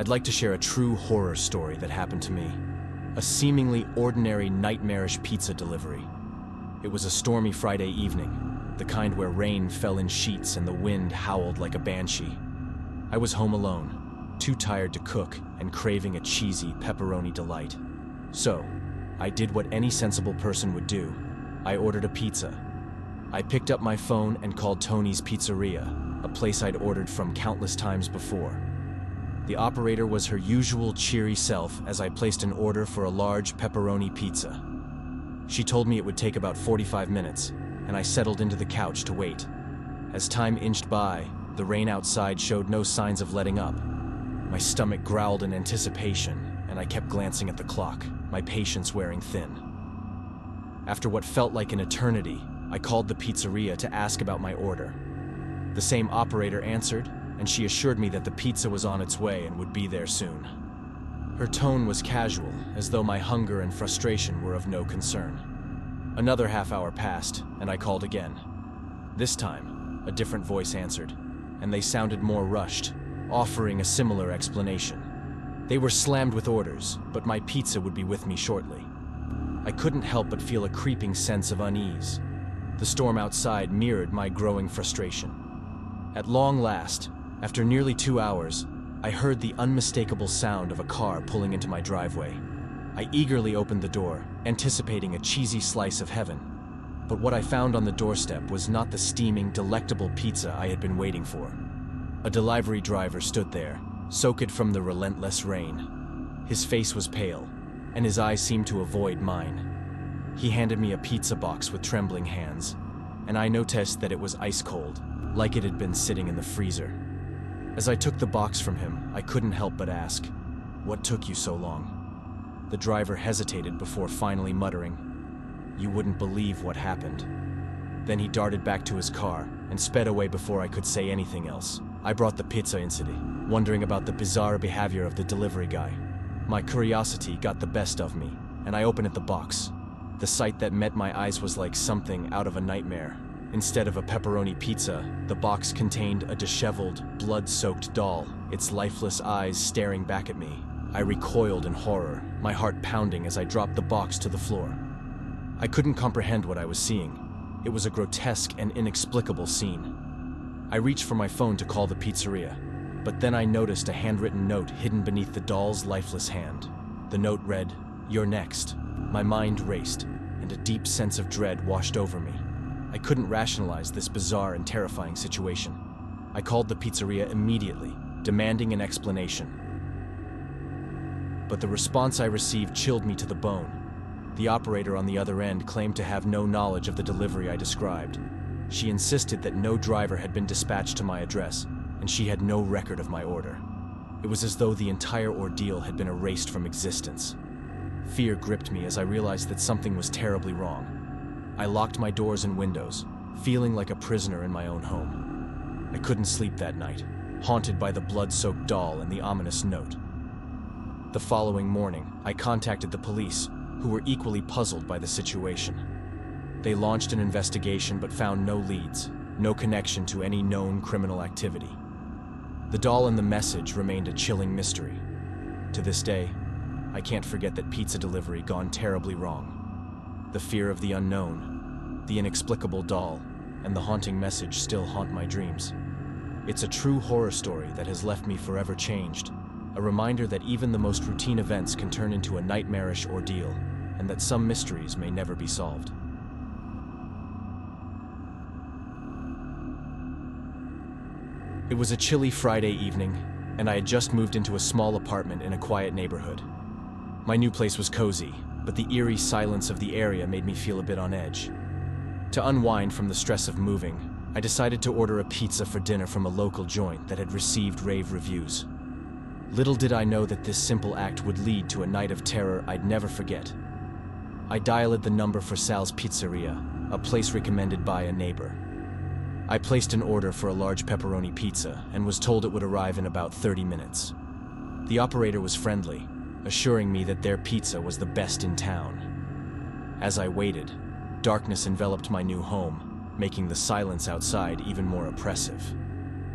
I'd like to share a true horror story that happened to me. A seemingly ordinary, nightmarish pizza delivery. It was a stormy Friday evening, the kind where rain fell in sheets and the wind howled like a banshee. I was home alone, too tired to cook and craving a cheesy pepperoni delight. So, I did what any sensible person would do. I ordered a pizza. I picked up my phone and called Tony's Pizzeria, a place I'd ordered from countless times before. The operator was her usual cheery self as I placed an order for a large pepperoni pizza. She told me it would take about 45 minutes, and I settled into the couch to wait. As time inched by, the rain outside showed no signs of letting up. My stomach growled in anticipation, and I kept glancing at the clock, my patience wearing thin. After what felt like an eternity, I called the pizzeria to ask about my order. The same operator answered, and she assured me that the pizza was on its way and would be there soon. Her tone was casual, as though my hunger and frustration were of no concern. Another half hour passed, and I called again. This time, a different voice answered, and they sounded more rushed, offering a similar explanation. They were slammed with orders, but my pizza would be with me shortly. I couldn't help but feel a creeping sense of unease. The storm outside mirrored my growing frustration. At long last, after nearly 2 hours, I heard the unmistakable sound of a car pulling into my driveway. I eagerly opened the door, anticipating a cheesy slice of heaven. But what I found on the doorstep was not the steaming, delectable pizza I had been waiting for. A delivery driver stood there, soaked from the relentless rain. His face was pale, and his eyes seemed to avoid mine. He handed me a pizza box with trembling hands, and I noticed that it was ice cold, like it had been sitting in the freezer. As I took the box from him, I couldn't help but ask, "What took you so long?" The driver hesitated before finally muttering, "You wouldn't believe what happened." Then he darted back to his car and sped away before I could say anything else. I brought the pizza incident, wondering about the bizarre behavior of the delivery guy. My curiosity got the best of me, and I opened the box. The sight that met my eyes was like something out of a nightmare. Instead of a pepperoni pizza, the box contained a disheveled, blood-soaked doll, its lifeless eyes staring back at me. I recoiled in horror, my heart pounding as I dropped the box to the floor. I couldn't comprehend what I was seeing. It was a grotesque and inexplicable scene. I reached for my phone to call the pizzeria, but then I noticed a handwritten note hidden beneath the doll's lifeless hand. The note read, "You're next." My mind raced, and a deep sense of dread washed over me. I couldn't rationalize this bizarre and terrifying situation. I called the pizzeria immediately, demanding an explanation. But the response I received chilled me to the bone. The operator on the other end claimed to have no knowledge of the delivery I described. She insisted that no driver had been dispatched to my address, and she had no record of my order. It was as though the entire ordeal had been erased from existence. Fear gripped me as I realized that something was terribly wrong. I locked my doors and windows, feeling like a prisoner in my own home. I couldn't sleep that night, haunted by the blood-soaked doll and the ominous note. The following morning, I contacted the police, who were equally puzzled by the situation. They launched an investigation but found no leads, no connection to any known criminal activity. The doll and the message remained a chilling mystery. To this day, I can't forget that pizza delivery gone terribly wrong. The fear of the unknown, the inexplicable doll, and the haunting message still haunt my dreams. It's a true horror story that has left me forever changed, a reminder that even the most routine events can turn into a nightmarish ordeal, and that some mysteries may never be solved. It was a chilly Friday evening, and I had just moved into a small apartment in a quiet neighborhood. My new place was cozy, but the eerie silence of the area made me feel a bit on edge. To unwind from the stress of moving, I decided to order a pizza for dinner from a local joint that had received rave reviews. Little did I know that this simple act would lead to a night of terror I'd never forget. I dialed the number for Sal's Pizzeria, a place recommended by a neighbor. I placed an order for a large pepperoni pizza and was told it would arrive in about 30 minutes. The operator was friendly, assuring me that their pizza was the best in town. As I waited, darkness enveloped my new home, making the silence outside even more oppressive.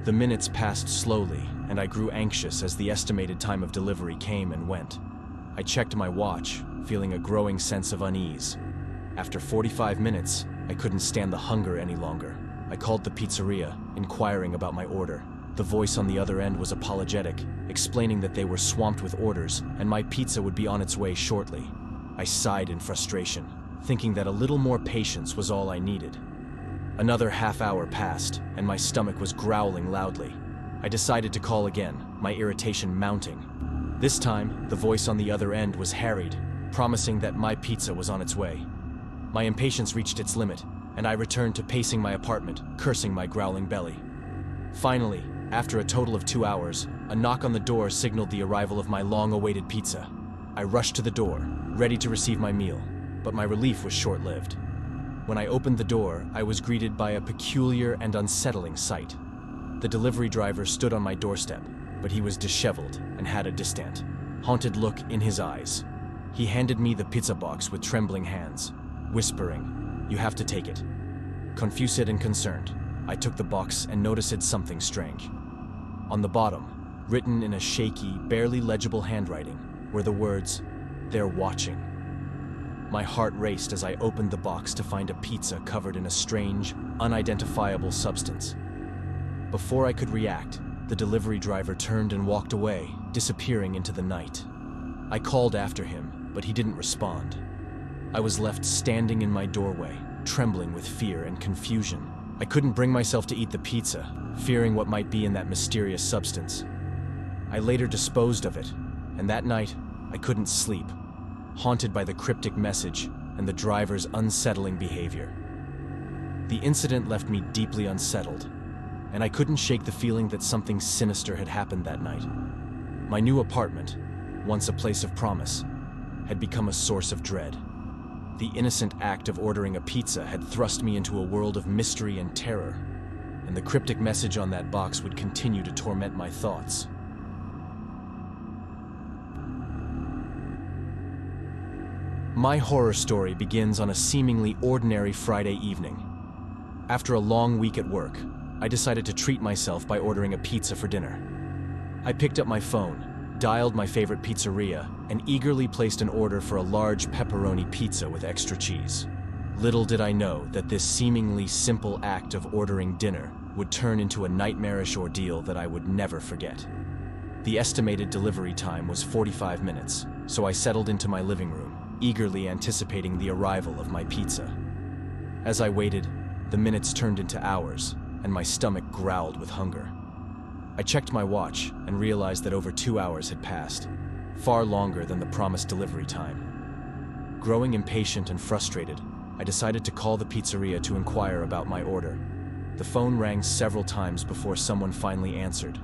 The minutes passed slowly, and I grew anxious as the estimated time of delivery came and went. I checked my watch, feeling a growing sense of unease. After 45 minutes, I couldn't stand the hunger any longer. I called the pizzeria, inquiring about my order. The voice on the other end was apologetic, explaining that they were swamped with orders and my pizza would be on its way shortly. I sighed in frustration, thinking that a little more patience was all I needed. Another half hour passed, and my stomach was growling loudly. I decided to call again, my irritation mounting. This time, the voice on the other end was harried, promising that my pizza was on its way. My impatience reached its limit, and I returned to pacing my apartment, cursing my growling belly. Finally, after a total of 2 hours, a knock on the door signaled the arrival of my long-awaited pizza. I rushed to the door, ready to receive my meal, but my relief was short-lived. When I opened the door, I was greeted by a peculiar and unsettling sight. The delivery driver stood on my doorstep, but he was disheveled and had a distant, haunted look in his eyes. He handed me the pizza box with trembling hands, whispering, "You have to take it." Confused and concerned, I took the box and noticed something strange. On the bottom, written in a shaky, barely legible handwriting, were the words, "They're watching." My heart raced as I opened the box to find a pizza covered in a strange, unidentifiable substance. Before I could react, the delivery driver turned and walked away, disappearing into the night. I called after him, but he didn't respond. I was left standing in my doorway, trembling with fear and confusion. I couldn't bring myself to eat the pizza, fearing what might be in that mysterious substance. I later disposed of it, and that night, I couldn't sleep, haunted by the cryptic message and the driver's unsettling behavior. The incident left me deeply unsettled, and I couldn't shake the feeling that something sinister had happened that night. My new apartment, once a place of promise, had become a source of dread. The innocent act of ordering a pizza had thrust me into a world of mystery and terror, and the cryptic message on that box would continue to torment my thoughts. My horror story begins on a seemingly ordinary Friday evening. After a long week at work, I decided to treat myself by ordering a pizza for dinner. I picked up my phone, dialed my favorite pizzeria, and eagerly placed an order for a large pepperoni pizza with extra cheese. Little did I know that this seemingly simple act of ordering dinner would turn into a nightmarish ordeal that I would never forget. The estimated delivery time was 45 minutes, so I settled into my living room, eagerly anticipating the arrival of my pizza. As I waited, the minutes turned into hours, and my stomach growled with hunger. I checked my watch and realized that over 2 hours had passed, far longer than the promised delivery time. Growing impatient and frustrated, I decided to call the pizzeria to inquire about my order. The phone rang several times before someone finally answered.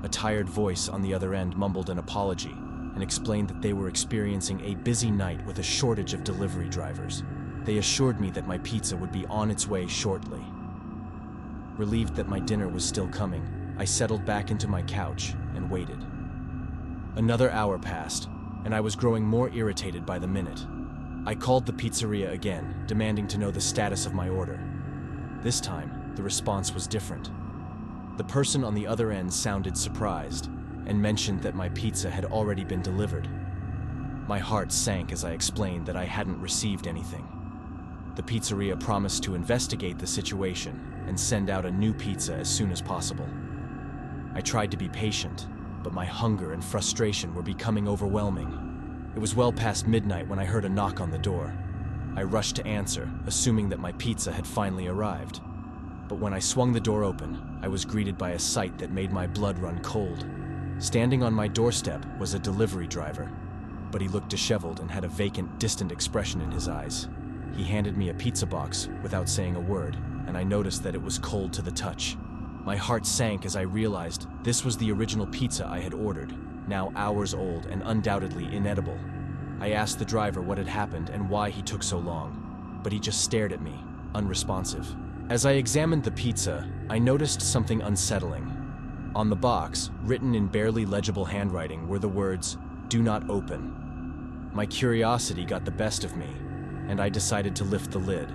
A tired voice on the other end mumbled an apology and explained that they were experiencing a busy night with a shortage of delivery drivers. They assured me that my pizza would be on its way shortly. Relieved that my dinner was still coming, I settled back into my couch and waited. Another hour passed, and I was growing more irritated by the minute. I called the pizzeria again, demanding to know the status of my order. This time, the response was different. The person on the other end sounded surprised and mentioned that my pizza had already been delivered. My heart sank as I explained that I hadn't received anything. The pizzeria promised to investigate the situation and send out a new pizza as soon as possible. I tried to be patient, but my hunger and frustration were becoming overwhelming. It was well past midnight when I heard a knock on the door. I rushed to answer, assuming that my pizza had finally arrived. But when I swung the door open, I was greeted by a sight that made my blood run cold. Standing on my doorstep was a delivery driver, but he looked disheveled and had a vacant, distant expression in his eyes. He handed me a pizza box without saying a word, and I noticed that it was cold to the touch. My heart sank as I realized this was the original pizza I had ordered, now hours old and undoubtedly inedible. I asked the driver what had happened and why he took so long, but he just stared at me, unresponsive. As I examined the pizza, I noticed something unsettling. On the box, written in barely legible handwriting, were the words, "Do not open." My curiosity got the best of me, and I decided to lift the lid.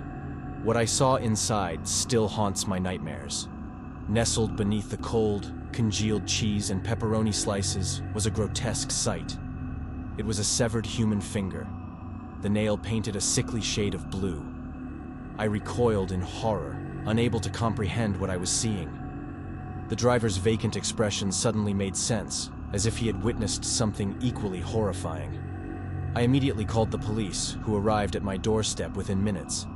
What I saw inside still haunts my nightmares. Nestled beneath the cold, congealed cheese and pepperoni slices was a grotesque sight. It was a severed human finger. The nail painted a sickly shade of blue. I recoiled in horror, unable to comprehend what I was seeing. The driver's vacant expression suddenly made sense, as if he had witnessed something equally horrifying. I immediately called the police, who arrived at my doorstep within minutes.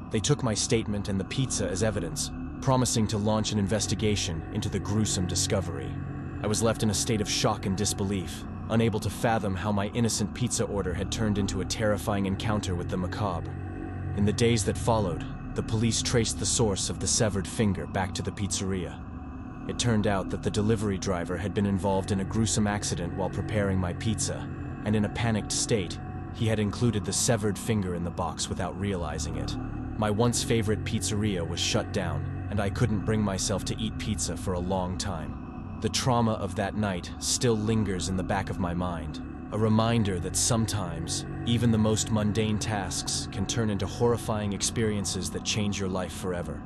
They took my statement and the pizza as evidence, promising to launch an investigation into the gruesome discovery. I was left in a state of shock and disbelief, unable to fathom how my innocent pizza order had turned into a terrifying encounter with the macabre. In the days that followed, the police traced the source of the severed finger back to the pizzeria. It turned out that the delivery driver had been involved in a gruesome accident while preparing my pizza, and in a panicked state, he had included the severed finger in the box without realizing it. My once favorite pizzeria was shut down, and I couldn't bring myself to eat pizza for a long time. The trauma of that night still lingers in the back of my mind, a reminder that sometimes, even the most mundane tasks can turn into horrifying experiences that change your life forever.